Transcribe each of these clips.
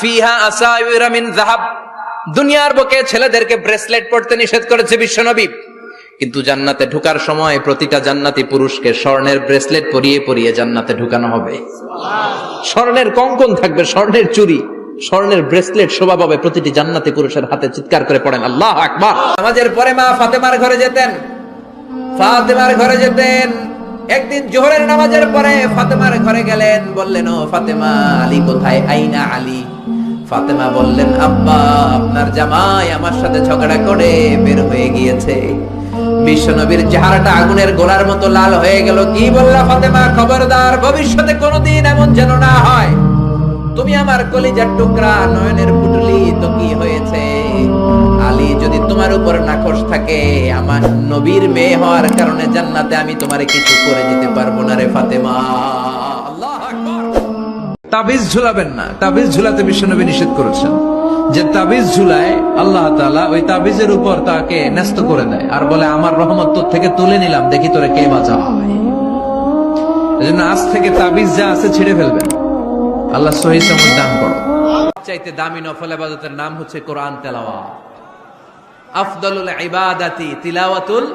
ফিহা আসাইরা মিন যাহাব। দুনিয়ার বুকে ছেলেদেরকে ব্রেসলেট পরতে নিষেধ করেছে বিশ্বনবী, কিন্তু জান্নাতে ঢোকার সময় প্রতিটা জান্নাতি পুরুষকে স্বর্ণের ব্রেসলেট পরিয়ে পরিয়ে জান্নাতে ঢুকানো হবে। স্বর্ণের কঙ্কন থাকবে, স্বর্ণের চুড়ি, স্বর্ণের ব্রেসলেট শোভা পাবে প্রতিটি জান্নাতি পুরুষের হাতে। চিৎকার করে পড়েন আল্লাহু আকবার। নামাজের পরে মা ফাতেমার ঘরে যেতেন, ফাতেমার ঘরে যেতেন। একদিন জোহরের নামাজের পরে ফাতেমার ঘরে গেলেন, বললেন ও ফাতেমা, আলী কোথায়? আইনা আলী? ফাতেমা বললেন, আব্বা, আপনার জামাই আমার সাথে ঝগড়া করে বের হয়ে গিয়েছে। বিশ্বনবীর চেহারাটা আগুনের গোলার মতো লাল হয়ে গেল। কি বললা ফাতেমা? খবরদার, ভবিষ্যতে কোনোদিন এমন যেন না হয়। তুমি আমার কলিজার টুকরা, নয়নের পুটলি, তো কি হয়েছে? আলী যদি তোমার উপর নাখোশ থাকে, আমার নবীর মেয়ে হওয়ার কারণে জান্নাতে আমি তোমারে কিছু করে দিতে পারবো না রে ফাতেমা। আল্লাহু আকবার। তাবিজ ঝুলাবেন না, তাবিজ ঝুলাতে বিশ্বনবী নিষেধ করেছেন। যে তাবিজ ঝুলায় আল্লাহ তাআলা ওই তাবিজের উপর তাকে ন্যস্ত করে দেয় আর বলে, আমার রহমত তোর থেকে তুলে নিলাম, দেখি তোরে কে বাঁচায়। এজন্য আজ থেকে তাবিজ যা আছে ছিঁড়ে ফেলবেন। আল্লাহ সহিহ সমঝ দান করো। চাইতে দামি নফল ইবাদতের নাম হচ্ছে কোরআন তেলাওয়াত। আফদালুল ইবাদাতি তিলাওয়াতুল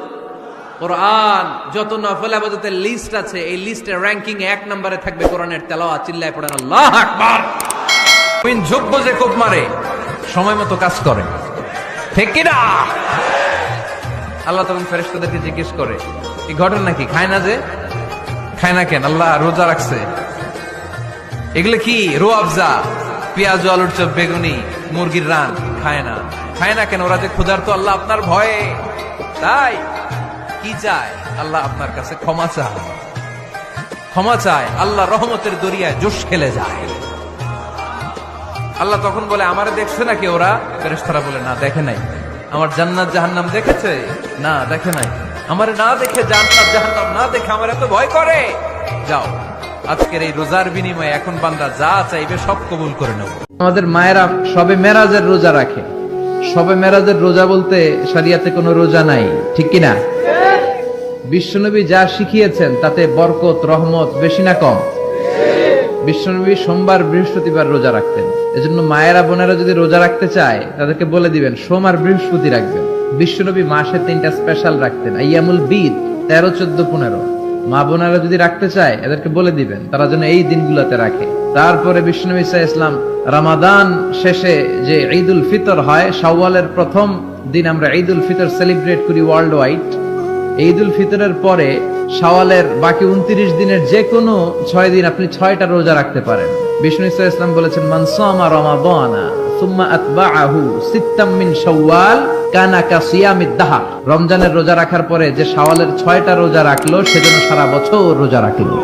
কোরআন। যত নফল ইবাদতের লিস্ট আছে, এই লিস্টের র‍্যাঙ্কিং এ 1 নম্বরে থাকবে কোরআনের তেলাওয়াত। চিল্লায় পড়েন আল্লাহু আকবার। মুমিন যোগ্য যে কোপ মারে, সময় মতো কাজ করে, ঠিক কি না? আল্লাহ তখন ফেরেশতাদেরকে জিজ্ঞেস করে, এই ঘটনা কি? খায় না যে? খায় না কেন? আল্লাহ রোজা রাখছে। এগুলো কি? রোয়াবজা, পেঁয়াজ, আলুর চপ, বেগুনি, মুরগির রান খায় না। খায় না কেন? ওরা যে ক্ষুধার্ত, আল্লাহ আপনার ভয়ে। তাই কি চায়? আল্লাহ আপনার কাছে ক্ষমা চায়, ক্ষমা চায়। আল্লাহ রহমতের দরিয়ায় জোশ খেলে যায়। আল্লাহ তখন বলে, আমারে দেখছে নাকি ওরা? ফেরেশতারা বলে, না দেখে নাই। আমার জান্নাত জাহান্নাম দেখেছে? না দেখে নাই। আমারে না দেখে, জান্নাত জাহান্নাম না দেখে আমার এত ভয় করে। যাও, আজকের এই রোজার বিনিময়ে এখন বান্দা যা চাইবে সব কবুল করে নেব। আমাদের মায়েরা সবে মেরাজের রোজা রাখে। সবে মেরাজের রোজা বলতে শরিয়াতে কোনো রোজা নাই, ঠিক কিনা? বিশ্বনবী যা শিখিয়েছেন তাতে বরকত, রহমত বেশি না কম? বিশ্বনবী সোমবার, বৃহস্পতিবার রোজা রাখতেন। এজন্য মায়েরা, বোনেরা যদি রোজা রাখতে চায় তাদেরকে বলে দিবেন সোম আর বৃহস্পতি রাখবেন। বিশ্বনবী মাসে 3টা স্পেশাল রাখতেন, আইয়ামুল বীদ, 13, 14, 15। মা বোনেরা যদি রাখতে চায় এদেরকে বলে দিবেন তারা যেন এই দিনগুলোতে রাখে। তারপরে বিশ্বনবী সাল্লাল্লাহু আলাইহি ওয়াসাল্লাম রমাদান শেষে যে ঈদুল ফিতর হয়, শাওয়ালের প্রথম দিন আমরা ঈদুল ফিতর সেলিব্রেট করি ওয়ার্ল্ড ওয়াইড। ঈদুল ফিতরের পরে শাওয়ালের বাকি 29 দিনের যে কোনো 6 দিন আপনি 6টা রোজা রাখতে পারেন। বিষ্ণু সাল্লাল্লাহু আলাইহি ওয়াসাল্লাম বলেছেন, মান সামা রমাদানা সুম্মা আতবাআহু সিত্তাম মিন শাওয়াল কানা কাসিয়ামিদ দাহর। রমজানের রোজা রাখার পরে যে শাওয়ালের 6টা রোজা রাখলো, সেজন্য সারা বছর রোজা রাখলো।